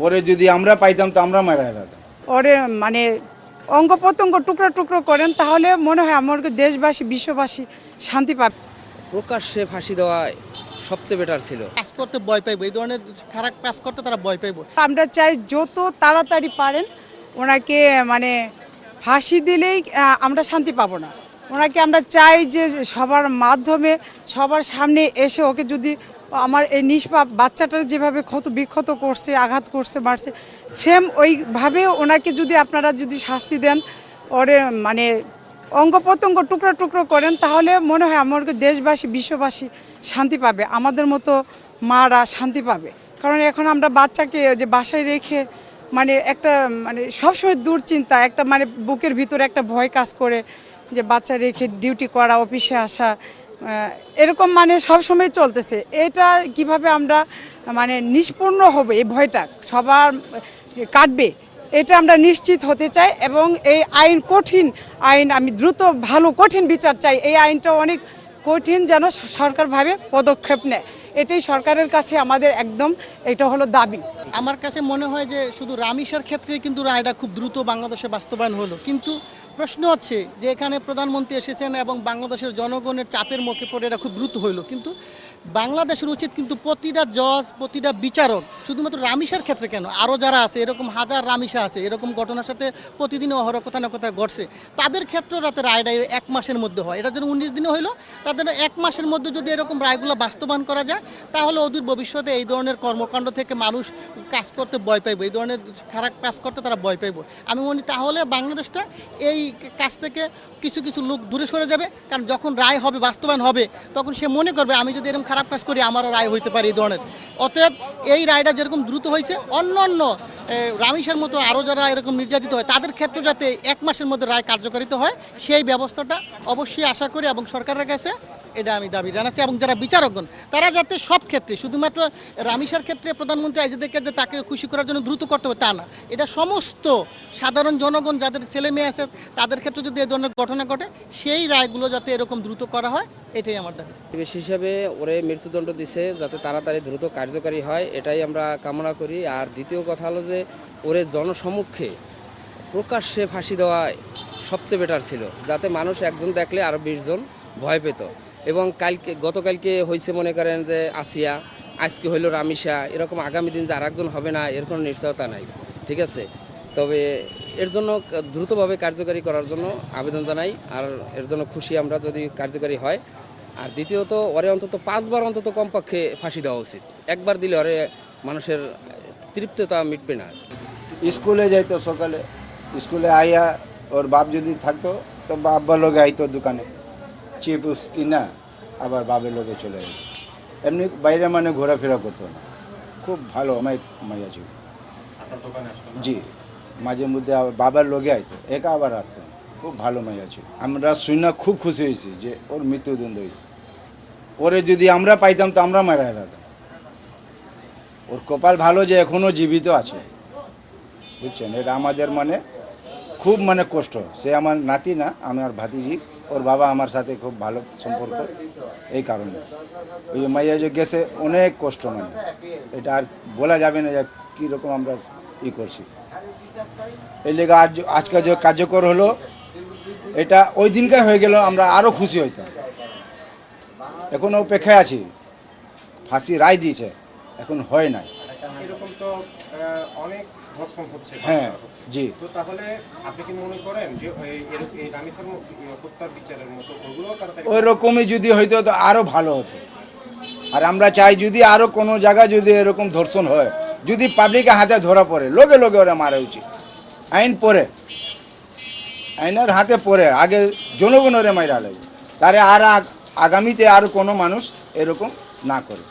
ওরে যদি আমরা পাইতাম তো আমরা মারা যেতাম। ওরে মানে অঙ্গ প্রত্যঙ্গ টুকরো টুকরো করেন, তাহলে মনে হয় আমার দেশবাসী বিশ্ববাসী শান্তি পাবে। প্রকাশ্যে ফাঁসি দেওয়া সবচেয়ে বেটার ছিল। কাজ করতে ভয় পাইবো, এই ধরনের খারাপ কাজ করতে তারা ভয় পাইবো। আমরা চাই যত তাড়াতাড়ি পারেন ওনাকে মানে ফাঁসি দিলেই আমরা শান্তি পাবো না। ওনাকে আমরা চাই যে সবার মাধ্যমে সবার সামনে এসে ওকে যদি আমার এই নিষ্পাপ বাচ্চাটার যেভাবে ক্ষত বিক্ষত করছে, আঘাত করছে, মারছে, সেম ওইভাবে ওনাকে যদি আপনারা যদি শাস্তি দেন, ওরে মানে অঙ্গ প্রত্যঙ্গ টুকরো টুকরো করেন, তাহলে মনে হয় আমার দেশবাসী বিশ্ববাসী শান্তি পাবে, আমাদের মতো মারা শান্তি পাবে। কারণ এখন আমরা বাচ্চাকে যে বাসায় রেখে মানে একটা মানে সবসময় দুশ্চিন্তা, একটা মানে বুকের ভিতরে একটা ভয় কাজ করে যে বাচ্চা রেখে ডিউটি করা, অফিসে আসা, এরকম মানে সবসময় চলতেছে। এটা কিভাবে আমরা মানে নিষ্পূর্ণ হবে, এই ভয়টা সবার কাটবে, এটা আমরা নিশ্চিত হতে চাই। এবং এই আইন কঠিন আইন, আমি দ্রুত ভালো কঠিন বিচার চাই। এই আইনটা অনেক কঠিন, যেন সরকারভাবে পদক্ষেপ নেয়, এটাই সরকারের কাছে আমাদের একদম এটা হলো দাবি। আমার কাছে মনে হয় যে শুধু রামিসার ক্ষেত্রে কিন্তু রায়টা খুব দ্রুত বাংলাদেশে বাস্তবায়ন হলো, কিন্তু প্রশ্ন হচ্ছে যে এখানে প্রধানমন্ত্রী এসেছেন এবং বাংলাদেশের জনগণের চাপের মুখে পড়ে এটা খুব দ্রুত হইলো। কিন্তু বাংলাদেশের উচিত কিন্তু প্রতিটা জজ, প্রতিটা বিচারক, শুধুমাত্র রামিসার ক্ষেত্রে কেন, আরও যারা আছে এরকম হাজার রামিসা আছে, এরকম ঘটনার সাথে প্রতিদিন অহরহ কোথাও না কোথাও ঘটছে, তাদের ক্ষেত্রেও যাতে রায়টা 1 মাসের মধ্যে হয়। এটা যেন 19 দিনে হইলো, তাদের 1 মাসের মধ্যে যদি এরকম রায়গুলো বাস্তবায়ন করা যায়, তাহলে অদূর ভবিষ্যতে এই ধরনের কর্মকাণ্ড থেকে মানুষ কাজ করতে ভয় পাইবো, এই ধরনের খারাপ কাজ করতে তারা ভয় পাইবো। আমি মনে তাহলে বাংলাদেশটা এই কাজ থেকে কিছু কিছু লোক দূরে সরে যাবে, কারণ যখন রায় হবে, বাস্তবায়ন হবে, তখন সে মনে করবে আমি যদি এরকম খারাপ কাজ করি আমারও রায় হইতে পারে এই ধরনের। অতএব এই রায়টা যেরকম দ্রুত হয়েছে, অন্য অন্য রামিসার মতো আরও যারা এরকম নির্যাতিত হয় তাদের ক্ষেত্রে যাতে 1 মাসের মধ্যে রায় কার্যকারিত হয়, সেই ব্যবস্থাটা অবশ্যই আশা করি এবং সরকারের কাছে এটা আমি দাবি জানাচ্ছি। এবং যারা বিচারকগণ তারা যাতে সব ক্ষেত্রে, শুধুমাত্র রামিসার ক্ষেত্রে প্রধানমন্ত্রী আইজিদেরকে যে তাকে খুশি করার জন্য দ্রুত করতে হবে তা না, এটা সমস্ত সাধারণ জনগণ যাদের ছেলে মেয়ে আছে তাদের ক্ষেত্রে যদি এই ধরনের ঘটনা ঘটে, সেই রায়গুলো যাতে এরকম দ্রুত করা হয়, এটাই আমার দাবি। পরিবেশ হিসাবে ওরে মৃত্যুদণ্ড দিছে, যাতে তাড়াতাড়ি দ্রুত কার্যকারী হয়, এটাই আমরা কামনা করি। আর দ্বিতীয় কথা হলো যে ওরে জনসম্মুখে প্রকাশ্যে ফাঁসি দেওয়া সবচেয়ে বেটার ছিল, যাতে মানুষ একজন দেখলে আরও 20 জন ভয় পেত। এবং গতকালকে হয়েছে মনে করেন যে আসিয়া, আজকে হইল রামিসা, এরকম আগামী দিন যে আর একজন হবে না এর কোনো নিশ্চয়তা নাই, ঠিক আছে। তবে এর জন্য দ্রুতভাবে কার্যকারী করার জন্য আবেদন জানাই, আর এর জন্য খুশি আমরা যদি কার্যকারী হয়। আর দ্বিতীয়ত ওরে অন্তত 5 বার অন্তত কমপক্ষে ফাঁসি দেওয়া উচিত, একবার দিলে ওরে মানুষের তৃপ্ততা মিটবে না। স্কুলে যাইতো সকালে, স্কুলে আইয়া ওর বাপ যদি থাকতো তো বাবার লোকে আইতো দোকানে চিপস কিনা, আবার বাবের লোকে চলে যেত। এমনি বাইরে মানে ঘোরাফেরা করতো না, খুব ভালো আমার মাইয়া ছিল। জি, মাঝে মধ্যে আবার বাবার লোকে আইতো, একা আবার আসতো না, খুব ভালো মাইয়া ছিল। আমরা শুনে খুব খুশি হয়েছি যে ওর মৃত্যুদণ্ড হয়েছে। ওরে যদি আমরা পাইতাম তো আমরা মারা যেতাম। ওর কপাল ভালো যে এখনও জীবিত আছে, বুঝছেন। এটা আমাদের মানে খুব মানে কষ্ট। সে আমার নাতি না, আমার ভাতিজি, ওর বাবা আমার সাথে খুব ভালো সম্পর্ক, এই কারণে। ওই যে মাইয়া যে গেছে অনেক কষ্ট, মানে এটা আর বলা যাবে না যে কীরকম আমরা করছি। এই লেগে আজকে যে কার্যকর হলো, এটা ওই দিনকার হয়ে গেল, আমরা আরও খুশি হইতাম। এখনও অপেক্ষায় আছি, ফাঁসি রায় দিয়েছে, এখন হয় নাই। এরকম তো অনেক ধর্ষণ হচ্ছে। হ্যাঁ, জি। তো তাহলে আপনি কি মনে করেন যে এই রামিসার হত্যার বিচারের মতো ওগুলো তাড়াতাড়ি ওই রকমই যদি হইতো তো আরও ভালো হতো। আর আমরা চাই যদি আরও কোনো জায়গায় যদি এরকম ধর্ষণ হয়, যদি পাবলিকের হাতে ধরা পড়ে, লগে লগে ওরা মারা উচিত। আইন পরে, আইনের হাতে পড়ে, আগে জনগণ ওরে মাইরা লাগে, তারে আর আগামীতে আর কোনো মানুষ এরকম না করে।